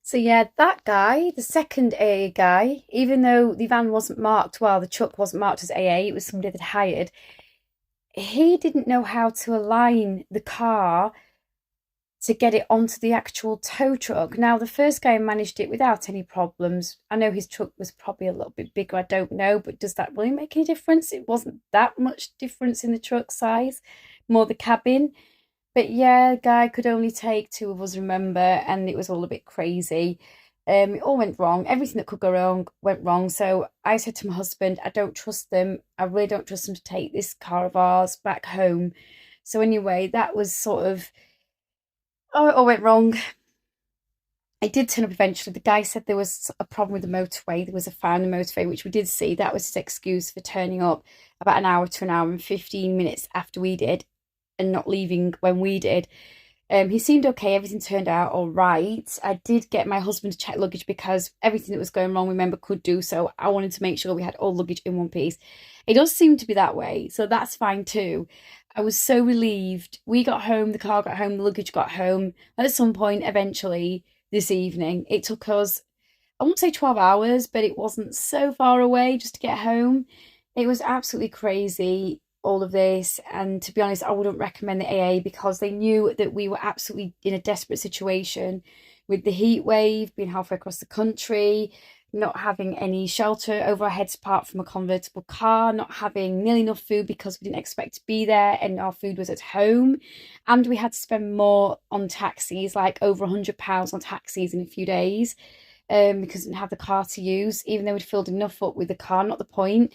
So yeah, that guy, the second AA guy, even though the van wasn't marked well, the truck wasn't marked as AA, it was somebody that hired. He didn't know how to align the car to get it onto the actual tow truck. Now, the first guy managed it without any problems. I know his truck was probably a little bit bigger, I don't know, but does that really make any difference? It wasn't that much difference in the truck size, more the cabin. But yeah, guy could only take two of us, remember, and it was all a bit crazy. It all went wrong. Everything that could go wrong went wrong. So I said to my husband, I don't trust them. I really don't trust them to take this car of ours back home. So anyway, that was sort of, oh, it all went wrong. It did turn up eventually. The guy said there was a problem with the motorway. There was a fire on the motorway, which we did see. That was his excuse for turning up about an hour to an hour and 15 minutes after we did and not leaving when we did. He seemed okay. Everything turned out all right. I did get my husband to check luggage because everything that was going wrong, remember, could do so. I wanted to make sure we had all luggage in one piece. It does seem to be that way, so that's fine too. I was so relieved. We got home, the car got home, the luggage got home at some point eventually this evening. It took us, I won't say 12 hours, but it wasn't so far away just to get home. It was absolutely crazy, all of this. And to be honest, I wouldn't recommend the AA because they knew that we were absolutely in a desperate situation with the heat wave, being halfway across the country, not having any shelter over our heads apart from a convertible car, not having nearly enough food because we didn't expect to be there and our food was at home. And we had to spend more on taxis, like over £100 on taxis in a few days, because we didn't have the car to use, even though we'd filled enough up with the car, not the point.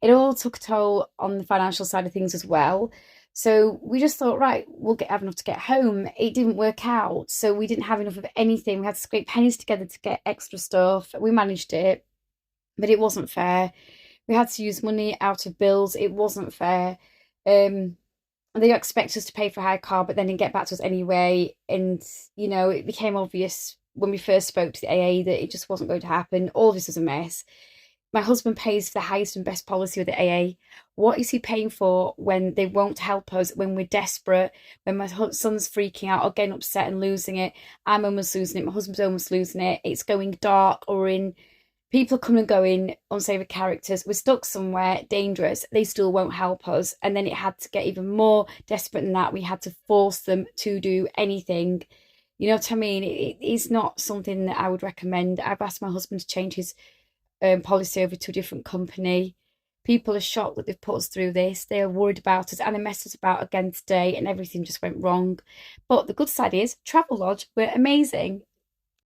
It all took a toll on the financial side of things as well. So we just thought, right, have enough to get home. It didn't work out. So we didn't have enough of anything. We had to scrape pennies together to get extra stuff. We managed it, but it wasn't fair. We had to use money out of bills. It wasn't fair. They expect us to pay for a hire car, but then didn't get back to us anyway. And, it became obvious when we first spoke to the AA that it just wasn't going to happen. All of this was a mess. My husband pays for the highest and best policy with the AA. What is he paying for when they won't help us, when we're desperate, when my son's freaking out or getting upset and losing it? I'm almost losing it. My husband's almost losing it. It's going dark or in. People are coming and going, unsavoury characters. We're stuck somewhere dangerous. They still won't help us. And then it had to get even more desperate than that. We had to force them to do anything. You know what I mean? It's not something that I would recommend. I've asked my husband to change his policy over to a different company. People are shocked that they've put us through this. They are worried about us and they messed us about again today and everything just went wrong. But the good side is Travelodge were amazing.